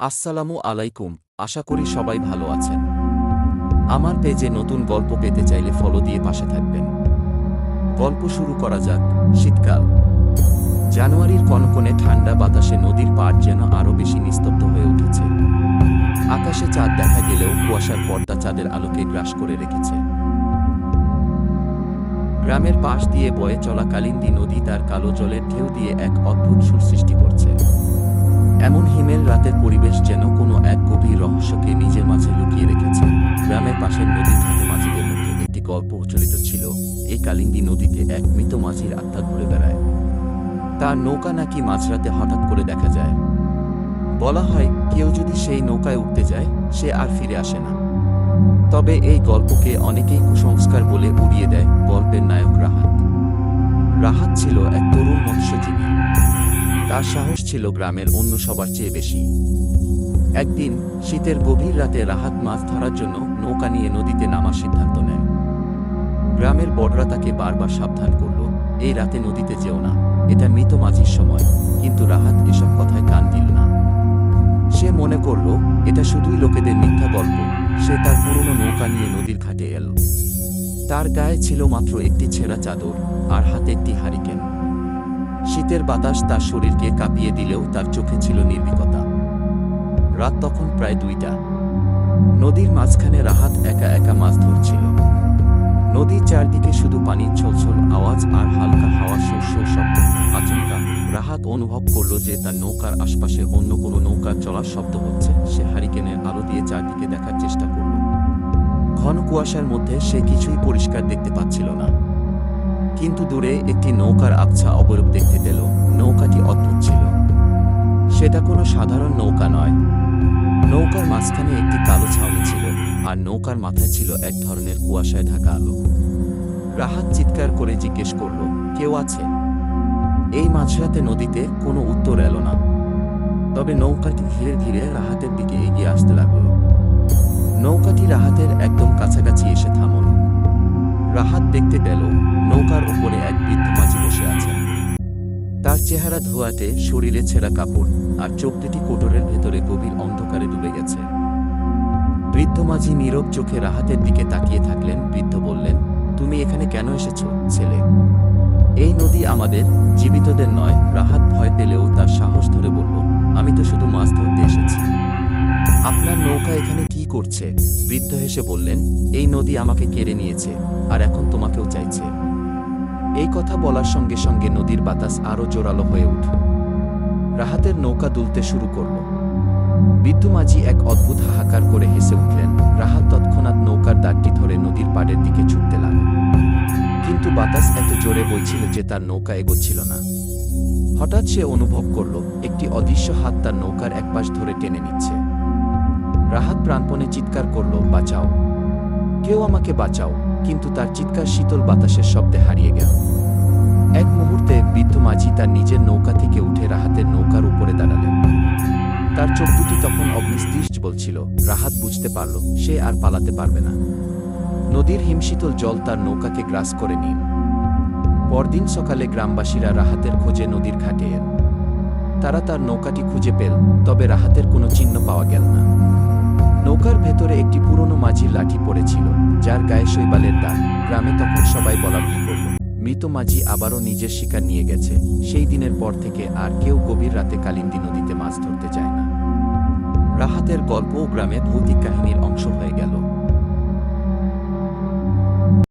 আসসালামু আলাইকুম। আশা করি সবাই ভালো আছেন। আমার পেজে নতুন গল্প পেতে চাইলে ফলো দিয়ে পাশে থাকবেন। গল্প শুরু করা যাক। শীতকাল। জানুয়ারির কনকনে ঠান্ডা বাতাসে নদীর পাড় যেন আরও বেশি নিস্তব্ধ হয়ে উঠেছে। আকাশে চাঁদ দেখা গেলেও কুয়াশার পর্দা চাঁদের আলোকে গ্রাস করে রেখেছে। গ্রামের পাশ দিয়ে বয়ে চলা কালিন্দী নদী তার কালো জলের ঢেউ দিয়ে এক অদ্ভুত সুর সৃষ্টি করছে। এমন হিমেল রাতের পরিবেশ যেন কোনো এক গভীর রহস্যকে নিজের মাঝে লুকিয়ে রেখেছে। গ্রামের পাশের নদীর ঘাটে মাঝিদের মধ্যে একটি গল্প প্রচলিত ছিল। এই কালিন্দী নদীতে এক মৃত মাঝির আত্মা ঘুরে বেড়ায়। তার নৌকা নাকি মাঝরাতে হঠাৎ করে দেখা যায়। বলা হয় কেউ যদি সেই নৌকায় উঠতে যায় সে আর ফিরে আসে না। তবে এই গল্পকে অনেকেই কুসংস্কার বলে উড়িয়ে দেয়। গল্পের নায়ক রাহাত। রাহাত ছিল এক তরুণ মৎস্যজীবী। তার সাহস ছিল গ্রামের অন্য সবার চেয়ে বেশি। একদিন শীতের গভীর রাতে রাহাত মাছ ধরার জন্য নৌকা নিয়ে নদীতে নামার সিদ্ধান্ত নেয়। গ্রামের বড়রা তাকে বারবার সাবধান করল, এই রাতে নদীতে যেও না, এটা মৃত মাঝির সময়। কিন্তু রাহাত এসব কথায় কান দিল না। সে মনে করল এটা শুধুই লোকেদের মিথ্যা গল্প। সে তার পুরনো নৌকা নিয়ে নদীর ঘাটে এল। তার গায়ে ছিল মাত্র একটি ছেঁড়া চাদর আর হাতে একটি হারিকেন। শীতের বাতাস তার শরীরকে কাঁপিয়ে দিলেও তার চোখে ছিল নির্ভীকতা। রাত তখন প্রায় 2টা। নদীর মাঝখানে রাহাত একা একা মাছ ধরছিল। নদীর চারদিকে শুধু পানির ছলছল আওয়াজ আর হালকা হাওয়ার শোর শব্দ। আচমকা রাহাত অনুভব করল যে তার নৌকার আশপাশে অন্য কোনো নৌকার চলার শব্দ হচ্ছে। সে হারিকেনের আলো দিয়ে চারদিকে দেখার চেষ্টা করল। ঘন কুয়াশার মধ্যে সে কিছুই পরিষ্কার দেখতে পাচ্ছিল না। কিন্তু দূরে একটি নৌকার আবছা অবয়ব দেখতে পেল। নৌকাটি অদ্ভুত ছিল। সেটা কোনো সাধারণ নৌকা নয়। নৌকার মাঝখানে একটি কালো ছাউনি ছিল আর নৌকার মাথায় ছিল এক ধরনের কুয়াশায় ঢাকা আলো। রাহাত চিৎকার করে জিজ্ঞেস করল, কেউ আছে? এই মাঝরাতে নদীতে কোনো উত্তর এলো না। তবে নৌকাটি ধীরে ধীরে রাহাতের দিকে এগিয়ে আসতে লাগল। নৌকাটি রাহাতের একদম কাছাকাছি এসে থামল। রাহাত দেখতে পেল নৌকার উপরে এক বৃদ্ধ মাঝি বসে আছেন। তার চেহারা ধোয়াটে, শরীরে ছেঁড়া কাপড় আর চোখ দুটি কোটরের ভেতরে গভীর অন্ধকারে ডুবে গেছে। বৃদ্ধ মাঝি নীরব চোখে রাহাতের দিকে তাকিয়ে থাকলেন। বৃদ্ধ বললেন, তুমি এখানে কেন এসেছো ছেলে? এই নদী আমাদের, জীবিতদের নয়। রাহাত ভয় পেলেও তার সাহস ধরে বলল, আমি তো শুধু মাছ ধরতে এসেছি। আপনার নৌকা এখানে কি করছে? বৃদ্ধ হেসে বললেন, এই নদী আমাকে কেড়ে নিয়েছে আর এখন তোমাকেও চাইছে। এই কথা বলার সঙ্গে সঙ্গে নদীর বাতাস আরো জোরালো হয়ে উঠল। রাহাতের নৌকা দুলতে শুরু করল। বৃদ্ধ মাঝি এক অদ্ভুত হাহাকার করে হেসে উঠলেন। রাহাত তৎক্ষণাৎ নৌকার দাগটি ধরে নদীর পাড়ের দিকে ছুটতে লাগল। কিন্তু বাতাস এত জোরে বইছিল যে তার নৌকা এগোচ্ছিল না। হঠাৎ সে অনুভব করল একটি অদৃশ্য হাত তার নৌকার একপাশ ধরে টেনে নিচ্ছে। রাহাত প্রাণপণে চিৎকার করল, বাঁচাও, কেউ আমাকে বাঁচাও। কিন্তু তার চিৎকার শীতল বাতাসের শব্দে হারিয়ে গেল। এক মুহূর্তে বৃদ্ধ মাঝি তার নিজের নৌকা থেকে উঠে রাহাতের নৌকার উপরে দাঁড়ালেন। তার চোখ দুটি তখন অগ্নিস্তিষ্ঠ জ্বলছিল। রাহাত বুঝতে পারল সে আর পালাতে পারবে না। নদীর হিমশীতল জল তার নৌকাকে গ্রাস করে নিল। পরদিন সকালে গ্রামবাসীরা রাহাতের খোঁজে নদীর ঘাটে এল। তারা তার নৌকাটি খুঁজে পেল, তবে রাহাতের কোনো চিহ্ন পাওয়া গেল না। নৌকার ভেতরে একটি পুরনো মাঝির লাঠি পড়েছিল, যার গায়ে শৈবালের দাগ। গ্রামে তখন সবাই বলাবলি করল, মৃত মাঝি আবারও নিজের শিকার নিয়ে গেছে। সেই দিনের পর থেকে আর কেউ গভীর রাতে কালিন্দী নদীতে মাছ ধরতে যায় না। রাহাতের গল্পও গ্রামে ভৌতিক কাহিনীর অংশ হয়ে গেল।